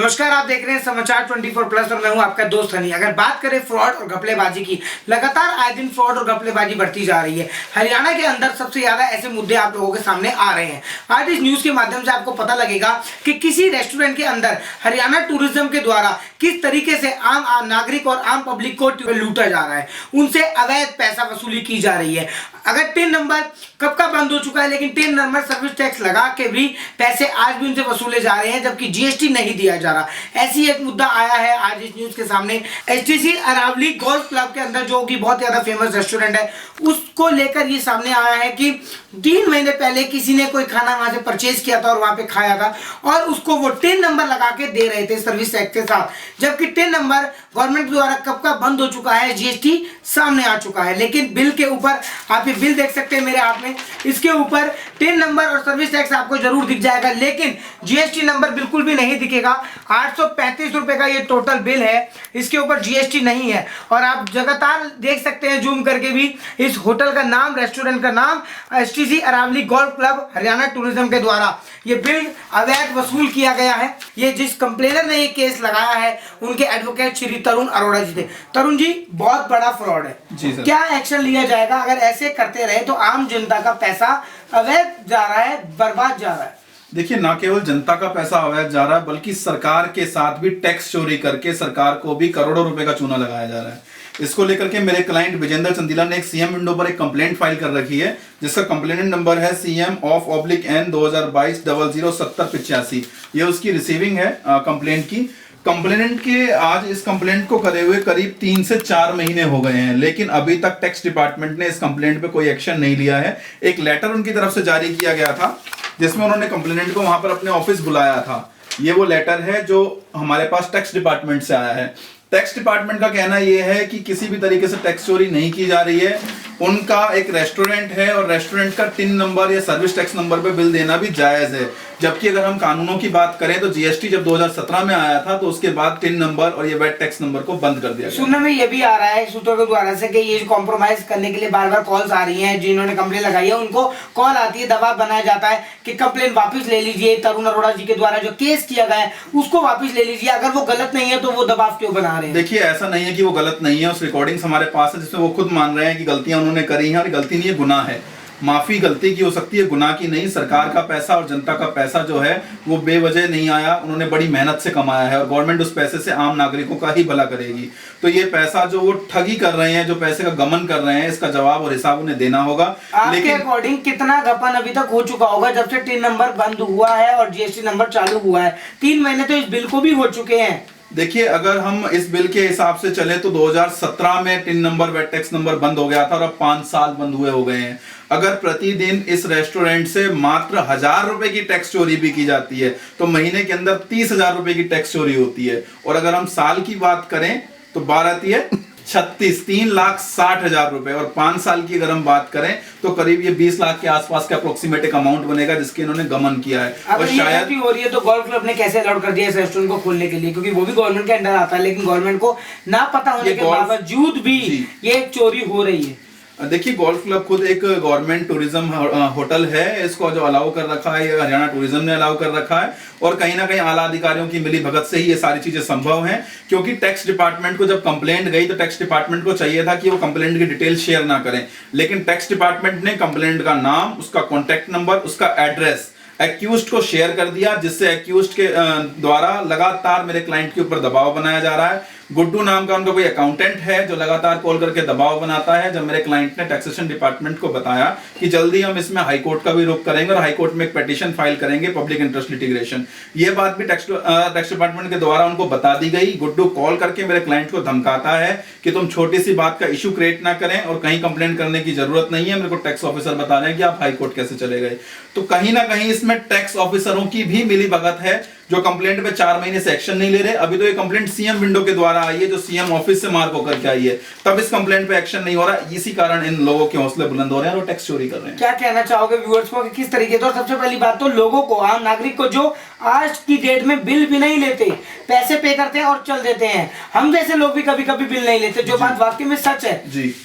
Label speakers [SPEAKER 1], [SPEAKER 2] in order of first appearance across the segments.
[SPEAKER 1] नमस्कार, आप देख रहे हैं समाचार 24 प्लस और मैं हूं आपका दोस्त हनी। अगर बात करें फ्रॉड और घपलेबाजी की, लगातार आए दिन फ्रॉड और घपलेबाजी बढ़ती जा रही है। हरियाणा के अंदर सबसे ज्यादा ऐसे मुद्दे आप लोगों के सामने आ रहे हैं। आज इस न्यूज के माध्यम से आपको पता लगेगा कि किसी रेस्टोरेंट के अंदर हरियाणा टूरिज्म के द्वारा किस तरीके से आम नागरिक और आम पब्लिक को लूटा जा रहा है, उनसे अवैध पैसा वसूली की जा रही है। अगर टिन नंबर कब का बंद हो चुका है, लेकिन टिन नंबर सर्विस टैक्स लगा के भी पैसे आज भी उनसे वसूले जा रहे हैं, जबकि जीएसटी नहीं दिया जा रहा। ऐसी एक मुद्दा आया है आज इस न्यूज के सामने। एचटीसी अरावली गोल्फ क्लब के अंदर, जो कि बहुत ज्यादा फेमस रेस्टोरेंट है, उसको लेकर ये सामने आया है कि 3 महीने पहले किसी ने कोई खाना वहां से परचेज किया था और वहां पे खाया था और उसको वो टिन नंबर लगा के दे रहे थे सर्विस टैक्स के साथ, जबकि टिन नंबर गवर्नमेंट द्वारा कब का बंद हो चुका है, जीएसटी सामने आ चुका है। लेकिन बिल के ऊपर आप ये बिल देख सकते हैं मेरे हाथ में, इसके ऊपर टिन नंबर और सर्विस टैक्स आपको जरूर दिख जाएगा, लेकिन जीएसटी नंबर बिल्कुल भी नहीं दिखेगा। 835 रुपए का ये टोटल बिल है, इसके ऊपर जीएसटी नहीं है। और आप लगातार देख सकते हैं जूम करके भी, इस होटल का नाम, रेस्टोरेंट का नाम HTC Aravalli golf club Haryana tourism के द्वारा ये बिल अवैध वसूल किया गया है। ये जिस कंप्लेनर ने ये केस लगाया है, उनके एडवोकेट श्री तरुण अरोड़ा जी थे। तरुण जी, बहुत बड़ा फ्रॉड है जी सर। क्या एक्शन लिया जाएगा? अगर ऐसे करते रहे तो आम जनता का पैसा अवैध जा रहा है, बर्बाद जा रहा है।
[SPEAKER 2] देखिए, ना केवल जनता का पैसा अवैध जा रहा है, बल्कि सरकार के साथ भी टैक्स चोरी करके सरकार को भी करोड़ों रुपए का चूना लगाया जा रहा है। इसको लेकर के मेरे क्लाइंट विजेंद्र चंदीला ने एक सीएम विंडो पर एक कंप्लेंट फाइल कर रखी है, जिसका कंप्लेनेंट नंबर है CM/N 2022-007085। ये उसकी रिसीविंग है कंप्लेंट की। कंप्लेनेंट के आज इस कंप्लेंट को करे हुए करीब 3 से 4 महीने हो गए हैं, लेकिन अभी तक टैक्स डिपार्टमेंट ने इस कंप्लेंट पे कोई एक्शन नहीं लिया है। एक लेटर उनकी तरफ से जारी किया गया था, जिसमें उन्होंने कंप्लेनेंट को वहां पर अपने ऑफिस बुलाया था। ये वो लेटर है जो हमारे पास टैक्स डिपार्टमेंट से आया है। टैक्स डिपार्टमेंट का कहना यह है कि किसी भी तरीके से टैक्स चोरी नहीं की जा रही है। उनका एक रेस्टोरेंट है और रेस्टोरेंट का टिन नंबर या सर्विस टैक्स नंबर पे बिल देना भी जायज है। जबकि अगर हम कानूनों की बात करें तो जीएसटी जब 2017 में आया था, तो उसके बाद टिन नंबर और ये वैट टैक्स नंबर को बंद कर दिया गया।
[SPEAKER 1] सुनने में ये भी आ रहा है सूत्रों के द्वारा से कि ये कॉम्प्रोमाइज करने के लिए बार बार कॉल्स आ रही हैं। जिन्होंने कंप्लेन लगाई है उनको कॉल आती है, दबाव बनाया जाता है कि कंप्लेन वापस ले लीजिए, तरुण अरोड़ा जी के द्वारा जो केस किया गया है उसको वापस ले लीजिए। अगर वो गलत नहीं है तो वो दबाव क्यों बना रहे हैं?
[SPEAKER 2] देखिए, ऐसा नहीं है कि वो गलत नहीं है। उस रिकॉर्डिंग्स हमारे पास है जिसमें वो खुद मान रहे हैं कि गलतियां उन्होंने करी हैं, और गलती नहीं है, गुनाह है। माफी गलती की हो सकती है, गुनाह की नहीं। सरकार का पैसा और जनता का पैसा जो है वो बेवजह नहीं आया, उन्होंने बड़ी मेहनत से कमाया है और गवर्नमेंट उस पैसे से आम नागरिकों का ही भला करेगी। तो ये पैसा जो वो ठगी कर रहे हैं, जो पैसे का गमन कर रहे हैं, इसका जवाब और हिसाब उन्हें देना होगा।
[SPEAKER 1] आपके अकॉर्डिंग कितना गपन अभी तक हो चुका होगा जब से टिन नंबर बंद हुआ है और जीएसटी नंबर चालू हुआ है? 3 महीने तो इस बिल को भी हो चुके हैं।
[SPEAKER 2] देखिए, अगर हम इस बिल के हिसाब से चले तो 2017 में TIN number VAT tax number बंद हो गया था और अब 5 साल बंद हुए हो गए हैं। अगर प्रतिदिन इस रेस्टोरेंट से मात्र 1000 रुपए की टैक्स चोरी भी की जाती है तो महीने के अंदर 30,000 रुपए की टैक्स चोरी होती है। और अगर हम साल की बात करें तो 3,60,000 रुपए, और 5 साल की अगर हम बात करें तो करीब ये 20 लाख के आसपास का अप्रोक्सीमेट एक अमाउंट बनेगा जिसके इन्होंने गमन किया है।
[SPEAKER 1] और शायद हो रही है तो गोल्फ क्लब ने कैसे अलाउड कर दिया इस रेस्टोरेंट को खोलने के लिए, क्योंकि वो भी गवर्नमेंट के अंडर आता है, लेकिन गवर्नमेंट को ना पता होने के बावजूद भी ये चोरी हो रही है।
[SPEAKER 2] देखिए, गोल्फ क्लब खुद एक गवर्नमेंट टूरिज्म होटल है। इसको जो अलाउ कर रखा है, ये हरियाणा टूरिज्म ने अलाउ कर रखा है, और कहीं ना कहीं आला अधिकारियों की मिली भगत से ही ये सारी चीजें संभव हैं। क्योंकि टैक्स डिपार्टमेंट को जब कंप्लेंट गई तो टैक्स डिपार्टमेंट को चाहिए था कि वो कंप्लेंट की डिटेल शेयर ना करें, लेकिन टैक्स डिपार्टमेंट ने कंप्लेंट का नाम, उसका कॉन्टेक्ट नंबर, उसका एड्रेस एक्यूज्ड को शेयर कर दिया, जिससे एक्यूज्ड के द्वारा लगातार मेरे क्लाइंट के ऊपर दबाव बनाया जा रहा है। गुड्डू नाम का उनका कोई अकाउंटेंट है जो लगातार कॉल करके दबाव बनाता है। जब मेरे क्लाइंट ने टैक्सेशन डिपार्टमेंट को बताया कि जल्दी हम इसमें हाई कोर्ट का भी रुख करेंगे और हाई कोर्ट में एक पिटीशन फाइल करेंगे, पब्लिक इंटरेस्ट लिटिगेशन, ये बात भी टैक्स डिपार्टमेंट के द्वारा उनको बता दी गई। गुड्डू कॉल करके मेरे क्लाइंट को धमकाता है कि तुम छोटी सी बात का इशू क्रिएट ना करें और कहीं कंप्लेंट करने की जरूरत नहीं है। मेरे को टैक्स ऑफिसर बता रहे हैं कि आप हाई कोर्ट कैसे चले गए। तो कहीं ना कहीं इसमें टैक्स ऑफिसरों की भी मिली भगत है, जो कंप्लेंट पे 4 महीने से एक्शन नहीं ले रहे। अभी तो ये कंप्लेंट सीएम विंडो के द्वारा आई है, जो सीएम ऑफिस से मार्क होकर के आई है, तब इस कंप्लेंट पे एक्शन नहीं हो रहा। इसी कारण इन लोगों के हौसले बुलंद हो रहे हैं और टैक्स चोरी कर रहे हैं।
[SPEAKER 1] क्या कहना चाहोगे व्यूअर्स को कि किस तरीके से? और सबसे पहली बात तो लोगों को, आम नागरिक को, जो आज की डेट में बिल भी नहीं लेते, पैसे पे करते हैं और चल देते हैं, हम जैसे लोग भी कभी कभी बिल नहीं लेते, जो बात वाकई में सच है
[SPEAKER 2] जी।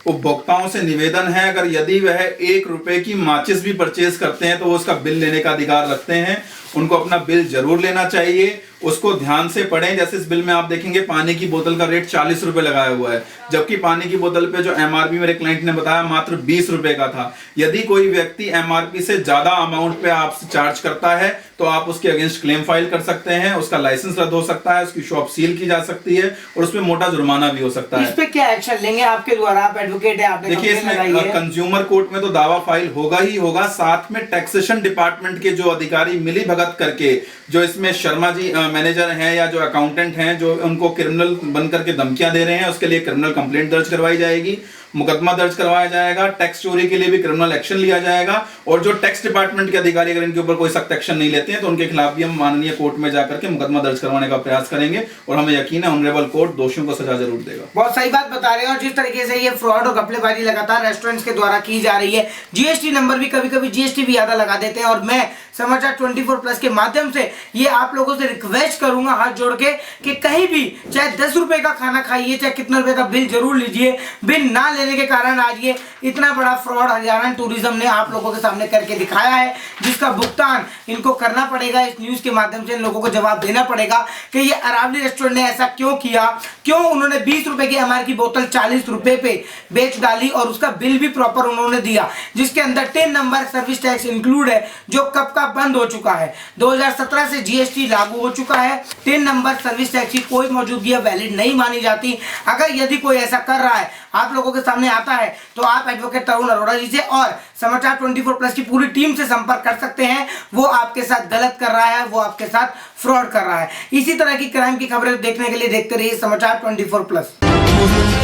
[SPEAKER 2] उपभोक्ताओं से निवेदन है, अगर यदि वह 1 रुपए की माचिस भी परचेज करते हैं तो वो उसका बिल लेने का अधिकार रखते हैं। उनको अपना बिल जरूर लेना चाहिए उसको ध्यान से पढ़ें। जैसे इस बिल में आप देखेंगे पानी की बोतल का रेट 40 रुपए लगाया हुआ है, जबकि पानी की बोतल पे जो एमआरपी मेरे क्लाइंट ने बताया मात्र 20 रुपए का था। यदि कोई व्यक्ति एमआरपी से ज्यादा अमाउंट पे आपसे चार्ज करता है तो आप उसके अगेंस्ट क्लेम फाइल कर सकते हैं, उसका लाइसेंस रद्द हो सकता है, उसकी शॉप सील की जा सकती है और उसमें मोटा जुर्माना भी हो सकता है।
[SPEAKER 1] इस पे क्या एक्शन लेंगे आपके द्वारा? आप एडवोकेट है, आपने
[SPEAKER 2] देखिए इसमें कंज्यूमर कोर्ट में तो दावा फाइल होगा ही होगा, साथ में टैक्सेशन डिपार्टमेंट के जो अधिकारी मिली भगत करके, जो इसमें शर्मा जी मैनेजर हैं या जो अकाउंटेंट हैं, जो उनको क्रिमिनल बन करके धमकियां दे रहे हैं, उसके लिए क्रिमिनल कंप्लेंट दर्ज करवाई जाएगी, मुकदमा दर्ज करवाया जाएगा, टैक्स चोरी के लिए भी क्रिमिनल एक्शन लिया जाएगा। और जो टैक्स डिपार्टमेंट के अधिकारी अगर इनके ऊपर कोई सख्त एक्शन नहीं लेते हैं तो उनके खिलाफ भी हम माननीय कोर्ट में जाकर के मुकदमा दर्ज करवाने का प्रयास करेंगे और हमें यकीन है ऑनरेबल कोर्ट दोषियों को सजा जरूर देगा।
[SPEAKER 1] बहुत सही बात बता रहे हैं। और जिस तरीके से ये फ्रॉड और घपलेबाजी लगातार रेस्टोरेंट्स के द्वारा की जा रही है, जीएसटी नंबर भी कभी कभी जीएसटी भी ज्यादा लगा देते हैं। और मैं समाचार 24+ के माध्यम से ये आप लोगों से रिक्वेस्ट करूंगा हाथ जोड़ के कि कहीं भी चाहे 10 रुपए का खाना खाइए, चाहे कितना रुपए का बिल जरूर लीजिए, बिल ना लेने के कारण आज ये इतना बड़ा फ्रॉड हरियाणा टूरिज्म ने आप लोगों के सामने करके दिखाया है, जिसका भुगतान इनको करना पड़ेगा। इस न्यूज के माध्यम से इन लोगों को जवाब देना पड़ेगा कि ये अरावली रेस्टोरेंट ने ऐसा क्यों किया, क्यों उन्होंने 20 रुपए की एमआर की बोतल 40 रुपए पे बेच डाली और उसका बिल भी प्रॉपर उन्होंने दिया, जिसके अंदर 10 नंबर सर्विस टैक्स इंक्लूड है, जो कब का बंद हो चुका है। 2017 से जीएसटी लागू हो चुका है। 10 नंबर सर्विस टैक्स की कोई मौजूदगी वैलिड नहीं मानी जाती। अगर यदि कोई ऐसा कर रहा है, आप लोगों के सामने आता है, तो आप एडवोकेट तरुण अरोड़ा जी से और समाचार 24+ की पूरी टीम से संपर्क कर सकते हैं। वो आपके साथ गलत कर रहा है, वो आपके साथ फ्रॉड कर रहा है। इसी तरह की क्राइम की खबरें देखने के लिए देखते रहिए समाचार 24+।